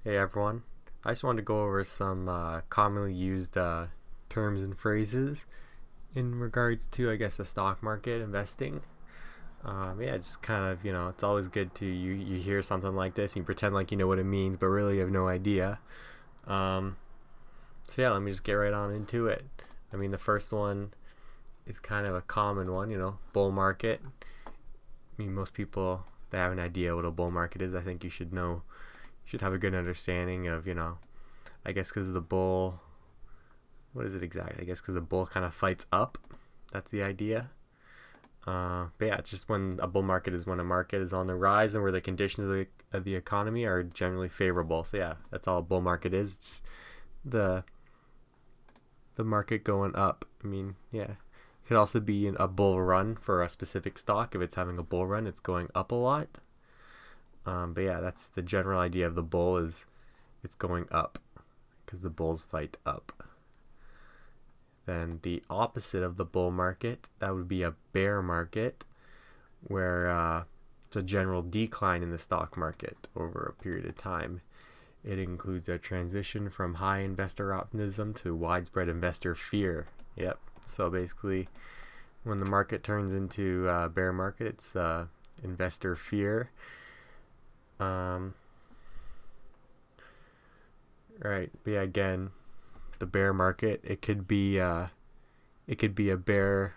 Hey everyone, I just wanted to go over some commonly used terms and phrases in regards to, I guess, the stock market investing. Yeah, just kind of, it's always good to you hear something like this and you pretend like you know what it means, but really you have no idea. Um, so yeah, let me just get right on into it. I mean, the first one is kind of a common one, bull market. I mean, most people they have an idea what a bull market is. I think you should know, you should have a good understanding of, I guess because the bull, what is it exactly? I guess because the bull kind of fights up. That's the idea. But yeah, it's just when a bull market is when a market is on the rise and where the conditions of the economy are generally favorable. So yeah, that's all a bull market is. It's just the the market going up. I mean, yeah, it could also be a bull run for a specific stock. If it's having a bull run, it's going up a lot. But yeah, that's the general idea of the bull is it's going up because the bulls fight up. Then the opposite of the bull market, that would be a bear market, where it's a general decline in the stock market over a period of time. It includes a transition from high investor optimism to widespread investor fear. Yep. So basically, when the market turns into bear market, it's investor fear. Um, right. But yeah, again, the bear market, it could be a bear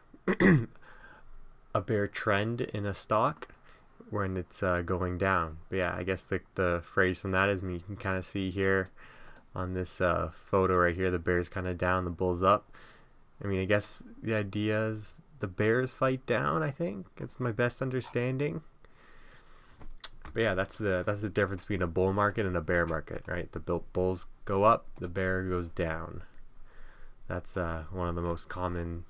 trend in a stock when it's going down. But yeah, I guess the phrase from that is, you can kind of see here on this photo right here, the bear's kind of down, the bull's up. I mean, I guess the idea is the bears fight down. I think it's my best understanding. But yeah, that's the difference between a bull market and a bear market, right? The bulls go up, the bear goes down. That's one of the most common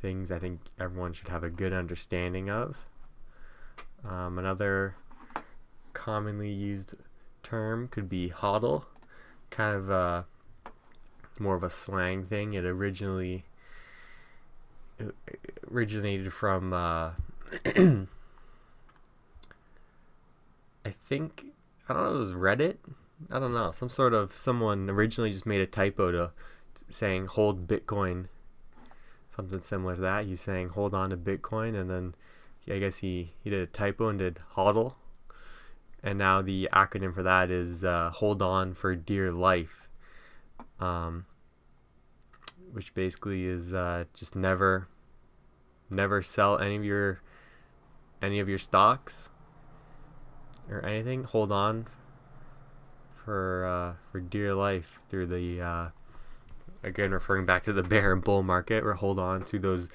things I think everyone should have a good understanding of. Another commonly used term could be hodl, kind of more of a slang thing. It originated from I think, I don't know, it was Reddit. I don't know, someone originally just made a typo to saying hold Bitcoin, something similar to that. He's saying hold on to Bitcoin, and then I guess he did a typo and did hodl, and now the acronym for that is hold on for dear life, um, which basically is just never sell any of your stocks or anything. Hold on for dear life through the again, referring back to the bear and bull market, or hold on to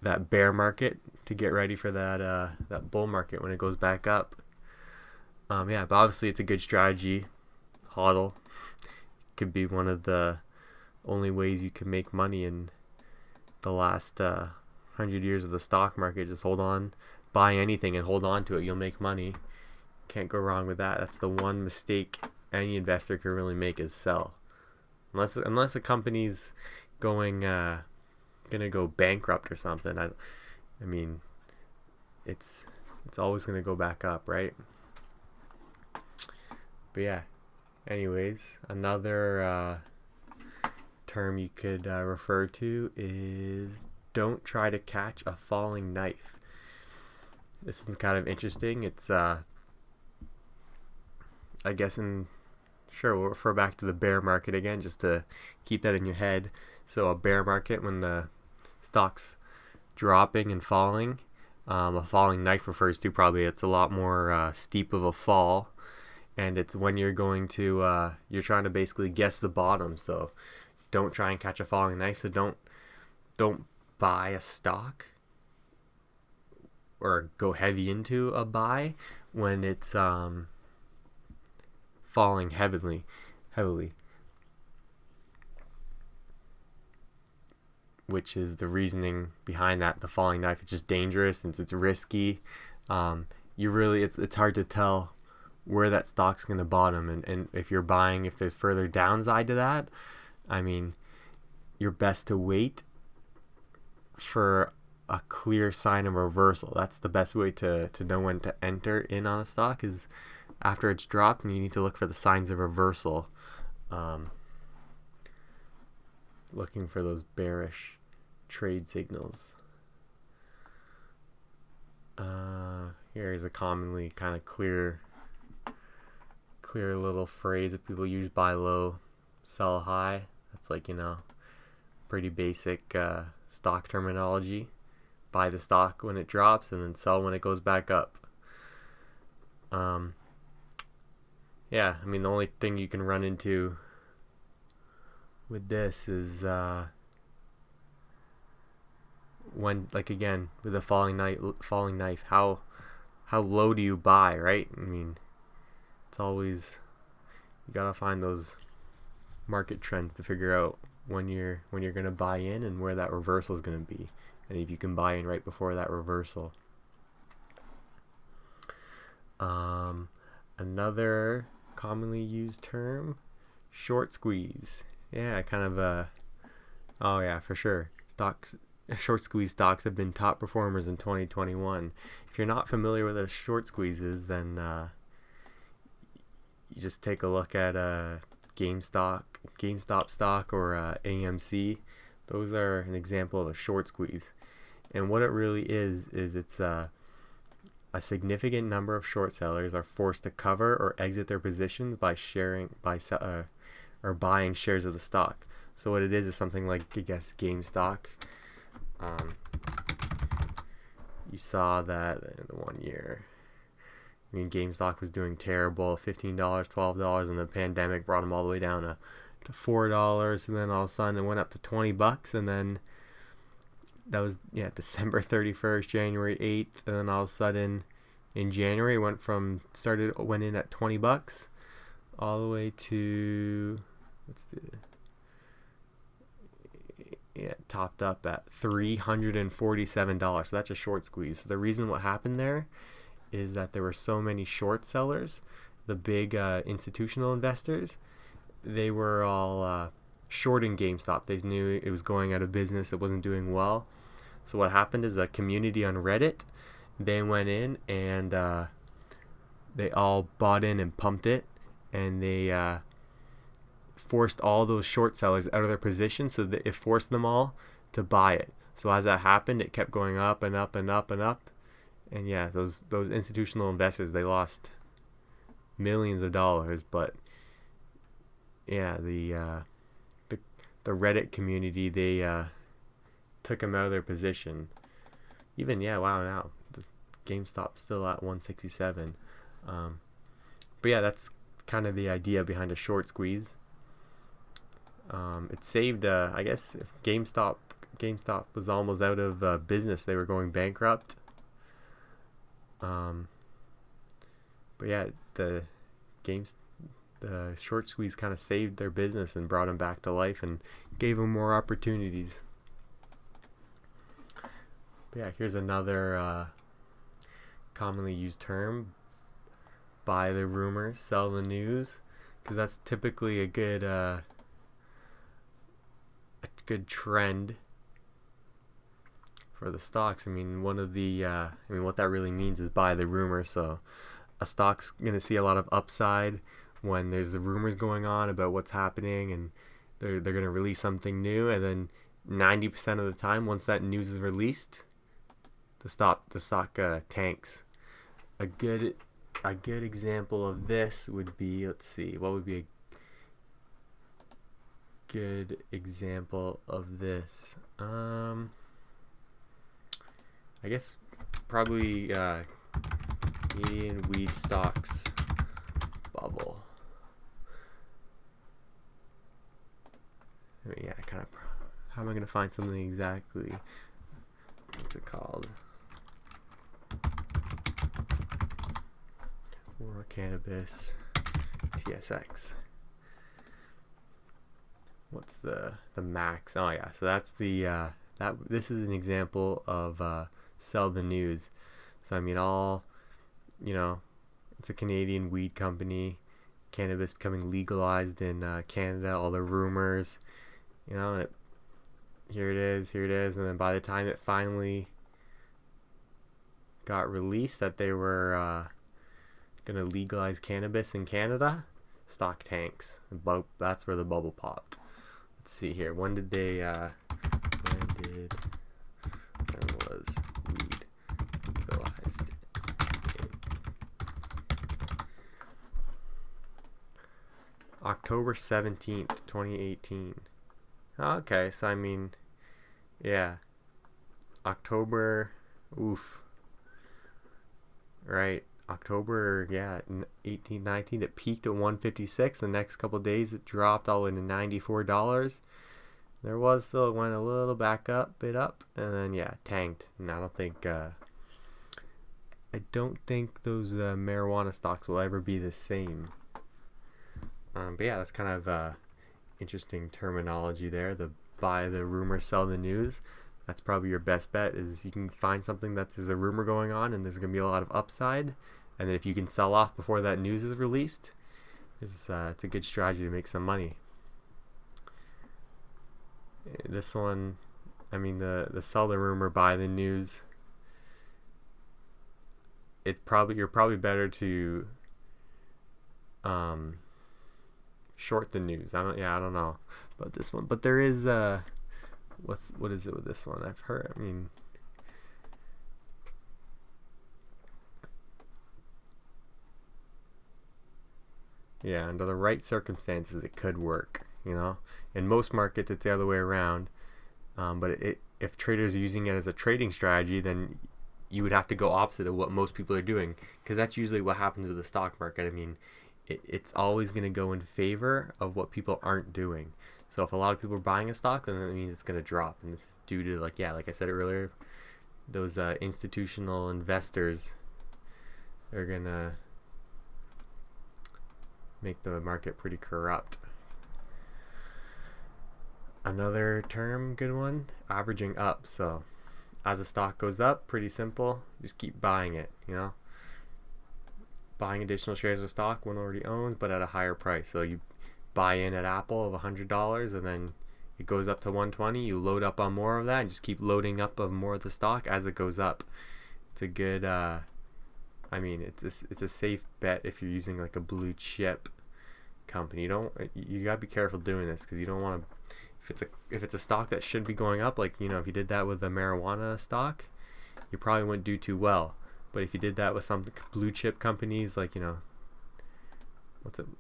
that bear market to get ready for that bull market when it goes back up. Yeah, but obviously it's a good strategy. Hodl could be one of the only ways you can make money in the last 100 years of the stock market. Just hold on, buy anything and hold on to it. You'll make money. Can't go wrong with that. That's the one mistake any investor can really make, is sell. Unless a company's going gonna go bankrupt or something. I mean, it's always gonna go back up, right? But yeah. Anyways, another term you could refer to is don't try to catch a falling knife. This is kind of interesting. It's I guess in sure, we'll refer back to the bear market again just to keep that in your head. So a bear market, when the stock's dropping and falling, a falling knife refers to, probably it's a lot more steep of a fall, and it's when you're trying to basically guess the bottom. So don't try and catch a falling knife. So don't buy a stock or go heavy into a buy when it's falling heavily, which is the reasoning behind that. The falling knife, it's just dangerous since it's risky. It's hard to tell where that stock's going to bottom, and if you're buying, if there's further downside to that, I mean, you're best to wait for a clear sign of reversal. That's the best way to know when to enter in on a stock, is after it's dropped, and you need to look for the signs of reversal. Looking for those bearish trade signals. Here's a commonly kind of clear little phrase that people use: buy low, sell high. That's like, pretty basic stock terminology. Buy the stock when it drops and then sell when it goes back up. Yeah, I mean, the only thing you can run into with this is when, like, again, with a falling knife, how low do you buy, right? I mean, it's always, you gotta find those market trends to figure out when you're gonna buy in and where that reversal is gonna be, and if you can buy in right before that reversal. Another commonly used term, short squeeze. Yeah, kind of oh yeah, for sure. Short squeeze stocks have been top performers in 2021. If you're not familiar with what a short squeeze is, then you just take a look at GameStop stock, or AMC. Those are an example of a short squeeze. And what it really is it's a significant number of short sellers are forced to cover or exit their positions by buying shares of the stock. So what it is something like, I guess, GameStop. You saw that in the 1 year. I mean, GameStop was doing terrible, $15, $12, and the pandemic brought them all the way down to $4, and then all of a sudden it went up to $20, and then that was December 31st, January 8th, and then all of a sudden in January went in at $20 all the way to topped up at $347. So that's a short squeeze. So the reason what happened there is that there were so many short sellers, the big institutional investors, they were all shorting GameStop. They knew it was going out of business, it wasn't doing well. So what happened is a community on Reddit, they went in and they all bought in and pumped it, and they forced all those short sellers out of their position, so that it forced them all to buy it. So as that happened, it kept going up and up and up and up. And yeah, those institutional investors, they lost millions of dollars. But yeah, the Reddit community, they took them out of their position. Even now the GameStop's still at 167. But yeah, that's kind of the idea behind a short squeeze. It saved, I guess, if GameStop was almost out of business, they were going bankrupt. But yeah, the short squeeze kind of saved their business and brought them back to life and gave them more opportunities. But yeah, here's another commonly used term: buy the rumor, sell the news, because that's typically a good trend for the stocks. I mean, what that really means is buy the rumor. So a stock's going to see a lot of upside when there's the rumors going on about what's happening, and they're going to release something new, and then 90% of the time, once that news is released, the stock tanks. A good example of this would be, let's see, what would be a good example of this? I guess probably Canadian weed stocks bubble. I mean, how am I going to find something exactly? What's it called? Or cannabis TSX. What's the max? Oh yeah, so that's the this is an example of sell the news. So I mean, it's a Canadian weed company, cannabis becoming legalized in Canada, all the rumors, and here it is, and then by the time it finally got released that they were gonna legalize cannabis in Canada. Stock tanks. That's where the bubble popped. Let's see here. When was weed legalized? October 17th, 2018. Okay, so I mean, yeah. October, oof. Right. October, yeah, 18, 19, it peaked at 156. The next couple of days, it dropped all the way to $94. There was still, it went a little back up, bit up, and then yeah, tanked. And I don't think those marijuana stocks will ever be the same. But yeah, that's kind of interesting terminology there. The buy the rumor, sell the news. That's probably your best bet, is you can find something that there's a rumor going on and there's going to be a lot of upside. And then if you can sell off before that news is released, it's a good strategy to make some money. This one, I mean, the sell the rumor, buy the news. You're probably better to short the news. I don't know about this one, but there is what is it with this one? I've heard, I mean, yeah, under the right circumstances it could work, you know. In most markets it's the other way around, but if traders are using it as a trading strategy, then you would have to go opposite of what most people are doing, because that's usually what happens with the stock market. I mean, it's always going to go in favor of what people aren't doing. So if a lot of people are buying a stock, then that means it's going to drop, and this is due to, like I said earlier, those institutional investors are going to make the market pretty corrupt. Another term, good one, averaging up. So as a stock goes up, pretty simple, just keep buying it, you know, buying additional shares of stock one already owns, but at a higher price. So you buy in at Apple of $100, and then it goes up to 120. You load up on more of that and just keep loading up of more of the stock as it goes up. It's a good I mean, it's a safe bet if you're using like a blue chip company. You gotta be careful doing this, because you don't want to, if it's a stock that should be going up, like, you know, if you did that with the marijuana stock, you probably wouldn't do too well. But if you did that with some blue chip companies, like, you know,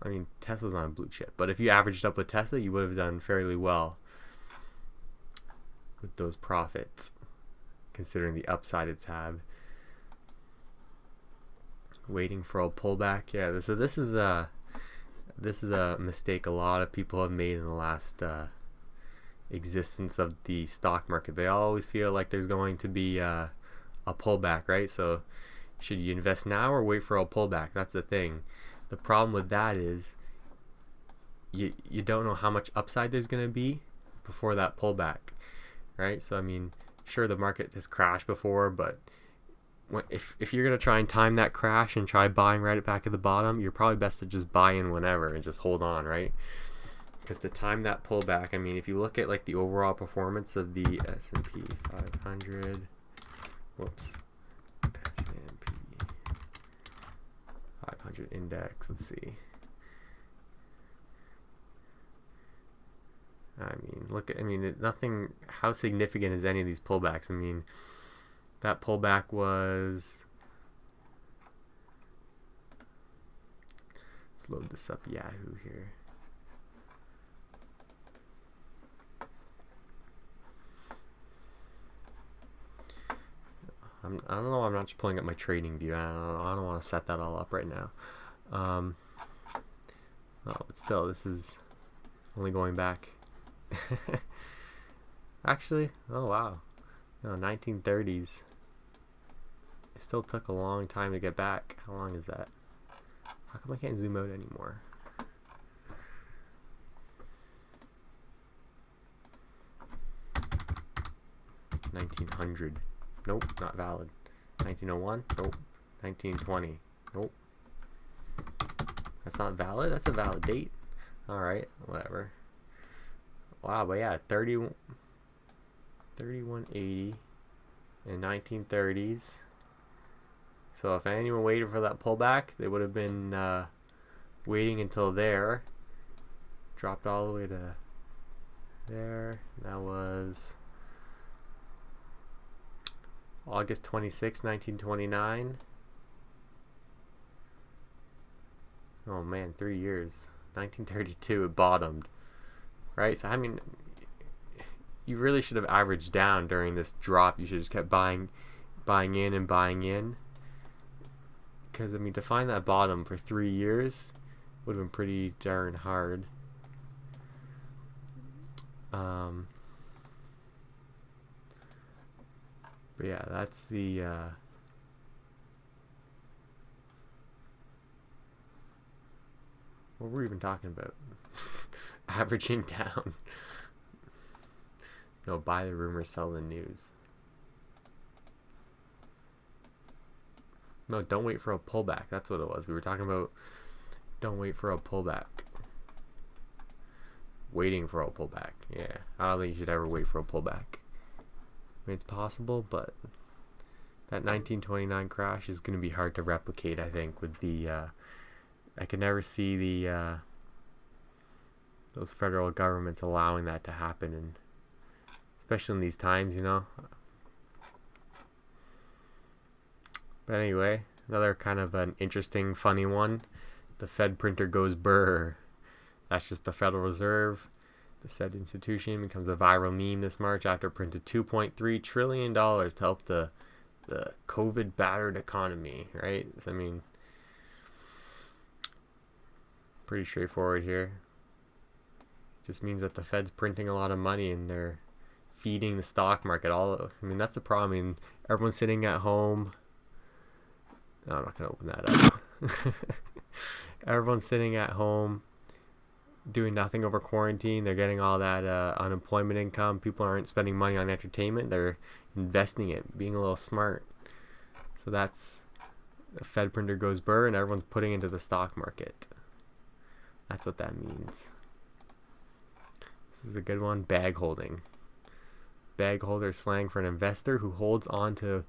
I mean, Tesla's not a blue chip, but if you averaged up with Tesla, you would have done fairly well with those profits, considering the upside it's had. Waiting for a pullback. Yeah, this is a mistake a lot of people have made in the last existence of the stock market. They always feel like there's going to be a pullback, right? So should you invest now or wait for a pullback? That's the thing. The problem with that is you don't know how much upside there's going to be before that pullback, right? So I mean, sure, the market has crashed before, but if you're going to try and time that crash and try buying right back at the bottom, you're probably best to just buy in whenever and just hold on, right? Because to time that pullback, I mean, if you look at like the overall performance of the S&P 500, S&P 500 index, let's see. Nothing, how significant is any of these pullbacks? I mean, that pullback was, let's load this up, Yahoo here. I don't know, I'm not just pulling up my trading view. I don't want to set that all up right now. No, but still, this is only going back. Actually, oh wow, no, 1930s. It still took a long time to get back. How long is that? How come I can't zoom out anymore? $1900. Nope, not valid. 1901. Nope. 1920. Nope. That's not valid. That's a valid date. All right, whatever. Wow, but yeah, 3180 in 1930s. So if anyone waited for that pullback, they would have been waiting until there. Dropped all the way to there. That was August 26, 1929. Oh man, 3 years. 1932 it bottomed. Right? So I mean, you really should have averaged down during this drop. You should have just kept buying in and buying in. Because I mean, to find that bottom for 3 years would have been pretty darn hard. But yeah, that's the what were we even talking about? Averaging down. No, buy the rumor, sell the news. No, don't wait for a pullback. That's what it was. We were talking about don't wait for a pullback. Waiting for a pullback. Yeah, I don't think you should ever wait for a pullback. I mean, it's possible, but that 1929 crash is going to be hard to replicate, I think, with the I could never see the those federal governments allowing that to happen, and especially in these times, you know. But anyway, another kind of an interesting, funny one. The Fed printer goes brr. That's just the Federal Reserve. The said institution becomes a viral meme this March after it printed $2.3 trillion to help the COVID battered economy, right? So, I mean, pretty straightforward here. Just means that the Fed's printing a lot of money and they're feeding the stock market. I mean, that's the problem. I mean, everyone's sitting at home. No, I'm not going to open that up. Everyone's sitting at home doing nothing over quarantine. They're getting all that unemployment income. People aren't spending money on entertainment. They're investing it, being a little smart. So that's the Fed printer goes burr and everyone's putting into the stock market. That's what that means. This is a good one. Bag holding. Bag holder slang for an investor who holds on to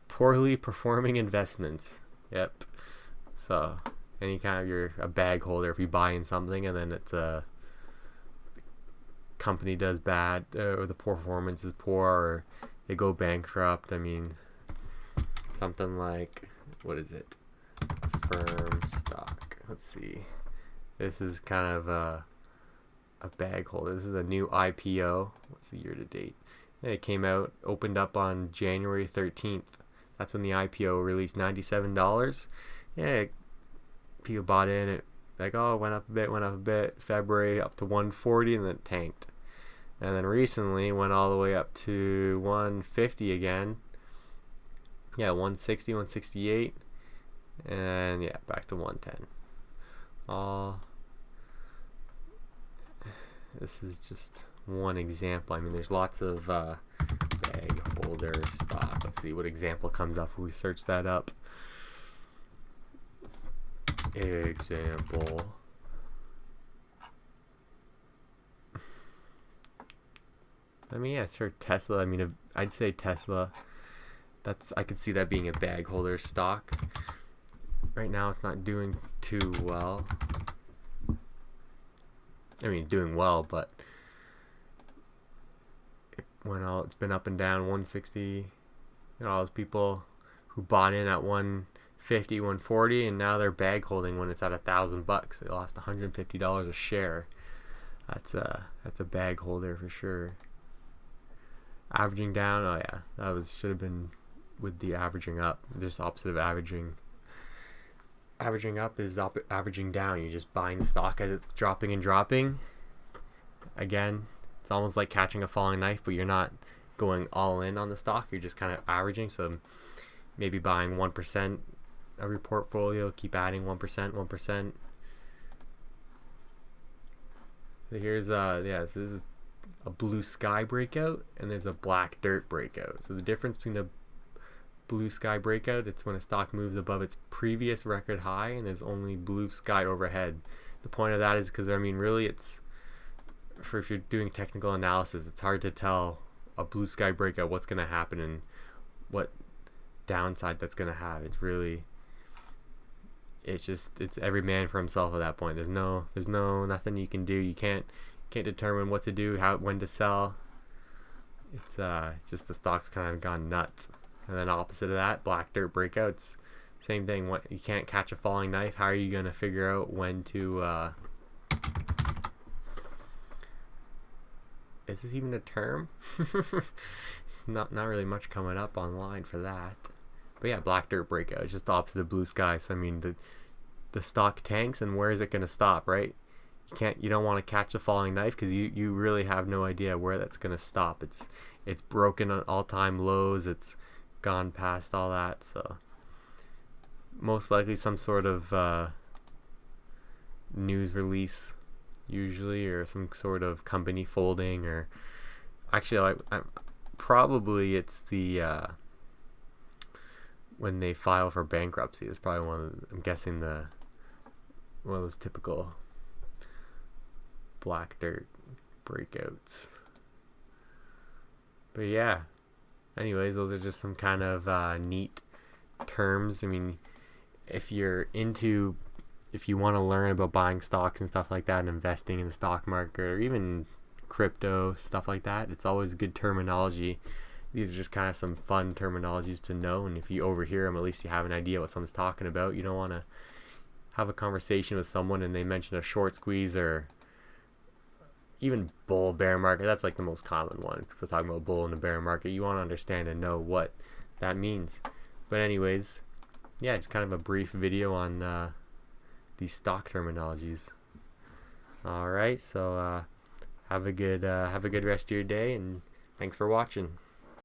poorly performing investments. Yep. So any kind of, you're a bag holder if you buy in something and then it's a company does bad or the performance is poor or they go bankrupt. I mean, something like, what is it? Firm stock. Let's see. This is kind of a bag holder. This is a new IPO. What's the year to date? It came out, opened up on January 13th. That's when the IPO released, $97. Yeah, people bought in. It like, oh, it went up a bit. February up to 140 and then it tanked. And then recently went all the way up to 150 again. Yeah, 160, 168. And yeah, back to 110. This is just one example. I mean, there's lots of bag holder stock. Let's see what example comes up when we search that up. Example. I mean, yeah, sure, Tesla. I mean, I'd say Tesla. I could see that being a bag holder stock. Right now, it's not doing too well. I mean, doing well, but it's been up and down 160. You know, all those people who bought in at 150, 140, and now they're bag holding when it's at $1,000. They lost $150 a share. That's a bag holder for sure. Averaging down, oh yeah, that should have been with the averaging up. Just opposite of averaging. Averaging up is averaging down. You're just buying the stock as it's dropping and dropping. Again, it's almost like catching a falling knife, but you're not going all in on the stock. You're just kind of averaging. So maybe buying 1% of your portfolio, keep adding 1%. So here's this is a blue sky breakout and there's a black dirt breakout. So the difference between a blue sky breakout, it's when a stock moves above its previous record high and there's only blue sky overhead. The point of that is because, I mean, really it's if you're doing technical analysis, it's hard to tell a blue sky breakout what's going to happen and what downside that's gonna have. It's really, it's every man for himself at that point. There's no nothing you can do. You can't determine what to do, when to sell. It's just the stock's kind of gone nuts. And then opposite of that, black dirt breakouts, same thing. You can't catch a falling knife. How are you gonna figure out when to is this even a term? It's not really much coming up online for that. But yeah, black dirt breakout. It's just the opposite of blue sky. So I mean, the stock tanks, and where is it gonna stop, right? You don't want to catch a falling knife, because you really have no idea where that's gonna stop. It's broken on all-time lows. It's gone past all that. So most likely some sort of news release, usually, or some sort of company folding, or actually probably it's the when they file for bankruptcy. It's probably I'm guessing one of those typical black dirt breakouts. But yeah, anyways, those are just some kind of neat terms. I mean, if you want to learn about buying stocks and stuff like that, and investing in the stock market, or even crypto, stuff like that, it's always good terminology. These are just kind of some fun terminologies to know, and if you overhear them, at least you have an idea what someone's talking about. You don't want to have a conversation with someone and they mention a short squeeze, or even bull bear market. That's like the most common one. People talking about bull in the bear market. You want to understand and know what that means. But anyways, yeah, just kind of a brief video on these stock terminologies. All right, so have a good rest of your day, and thanks for watching.